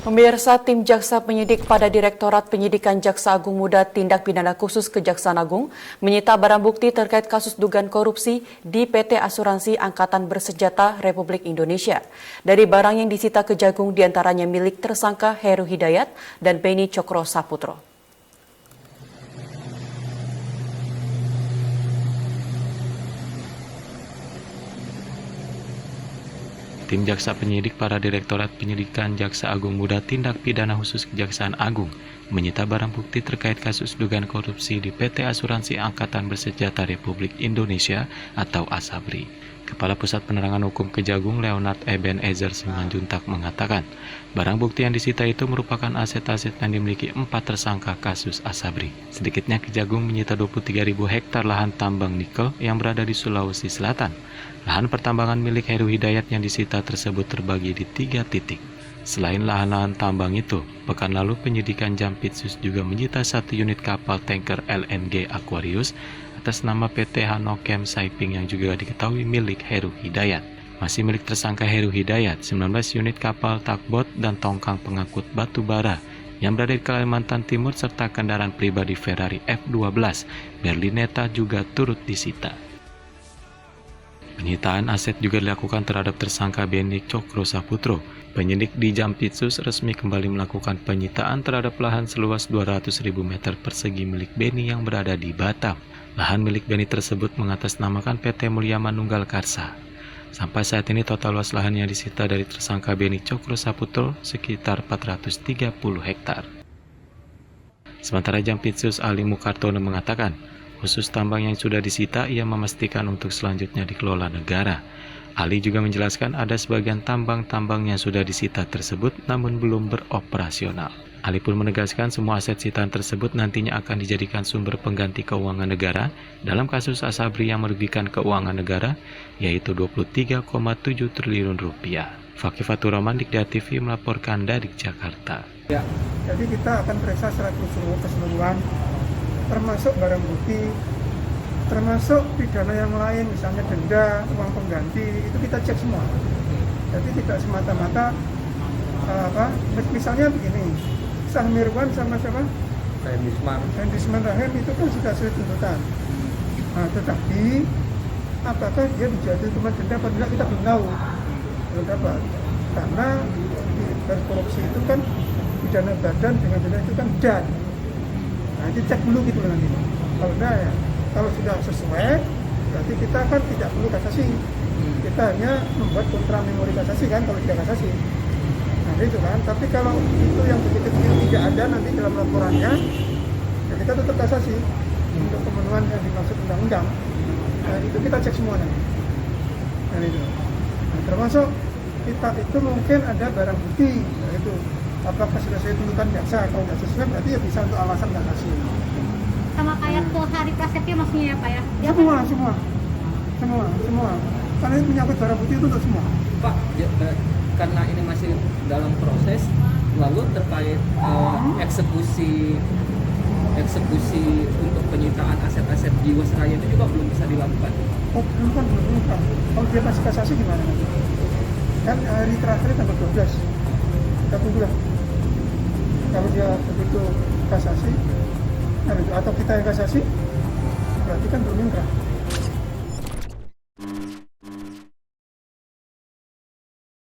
Pemirsa, tim jaksa penyidik pada Direktorat Penyidikan Jaksa Agung Muda Tindak Pidana Khusus Kejaksaan Agung menyita barang bukti terkait kasus dugaan korupsi di PT Asuransi Angkatan Bersenjata Republik Indonesia. Dari barang yang disita Kejagung diantaranya milik tersangka Heru Hidayat dan Beni Cokro Saputro. Tim jaksa penyidik pada Direktorat Penyidikan Jaksa Agung Muda Tindak Pidana Khusus Kejaksaan Agung menyita barang bukti terkait kasus dugaan korupsi di PT Asuransi Angkatan Bersenjata Republik Indonesia atau ASABRI. Kepala Pusat Penerangan Hukum Kejagung Leonard Ebenezer Simanjuntak mengatakan, barang bukti yang disita itu merupakan aset-aset yang dimiliki 4 tersangka kasus ASABRI. Sedikitnya Kejagung menyita 23.000 hektar lahan tambang nikel yang berada di Sulawesi Selatan. Lahan pertambangan milik Heru Hidayat yang disita tersebut terbagi di 3 titik. Selain lahan-lahan tambang itu, pekan lalu penyidikan Jampitsus juga menyita 1 unit kapal tanker LNG Aquarius atas nama PT Hanokem Saiping yang juga diketahui milik Heru Hidayat. Masih milik tersangka Heru Hidayat, 19 unit kapal tugboat dan tongkang pengangkut batu bara yang berada di Kalimantan Timur serta kendaraan pribadi Ferrari F12 Berlinetta juga turut disita. Penyitaan aset juga dilakukan terhadap tersangka Beni Cokro Saputro. Penyidik di Jampitsus resmi kembali melakukan penyitaan terhadap lahan seluas 200.000 meter persegi milik Beni yang berada di Batam. Lahan milik Beni tersebut mengatasnamakan PT Mulia Manunggal Karsa. Sampai saat ini total luas lahan yang disita dari tersangka Beni Cokro Saputro sekitar 430 hektar. Sementara Jampitsus Ali Mukartono mengatakan, khusus tambang yang sudah disita, ia memastikan untuk selanjutnya dikelola negara. Ali juga menjelaskan ada sebagian tambang-tambang yang sudah disita tersebut namun belum beroperasional. Ali pun menegaskan semua aset sitaan tersebut nantinya akan dijadikan sumber pengganti keuangan negara dalam kasus ASABRI yang merugikan keuangan negara, yaitu 23,7 triliun rupiah. Fakih Fatur Rahman, Dikda TV melaporkan dari Jakarta. Ya, jadi kita akan periksa secara keseluruhan, termasuk barang bukti, termasuk pidana yang lain, misalnya denda, uang pengganti, itu kita cek semua. Jadi tidak semata-mata misalnya begini, Sahmirwan sama siapa? Hendisman Rahim itu kan sudah sesuai tuntutan. Nah, tetapi apakah dia dijatuhi hukuman denda atau tidak, kita belum tahu. Belum dapat. Karena di korupsi itu kan pidana badan dengan denda itu kan dan. Nah, itu cek dulu gitu nanti. Kalau enggak ya, kalau sudah sesuai, berarti kita kan tidak perlu kasasi. Kita hanya membuat kontra memori kasasi kan kalau tidak kasasi. Nah itu kan, tapi kalau itu yang begitu tidak ada nanti dalam laporannya, ya kita tetap kasasi untuk pemenuhan yang dimaksud undang-undang. Nah itu kita cek semua nanti. Nah itu. Nah, termasuk kita itu mungkin ada barang bukti, nah, itu apakah sudah sesuai tuntutan jaksa, kalau nggak sesuai berarti ya bisa untuk alasan kasasi. Sama kayak tuh hari prasetyo maksudnya ya Pak ya? Semua. Karena ini menyangkut barang bukti itu untuk semua. Pak, karena ini masih dalam proses, lalu terkait eksekusi untuk penyitaan aset-aset Jiwasraya itu juga belum bisa dilakukan. Oh, belum kan. Kalau dia masih kasasi gimana nanti? Kan hari terakhir tanggal 12. Kita tunggu lah. Kalau dia begitu kasasi, atau kita yang kasasi, berarti kan belum ingkrah.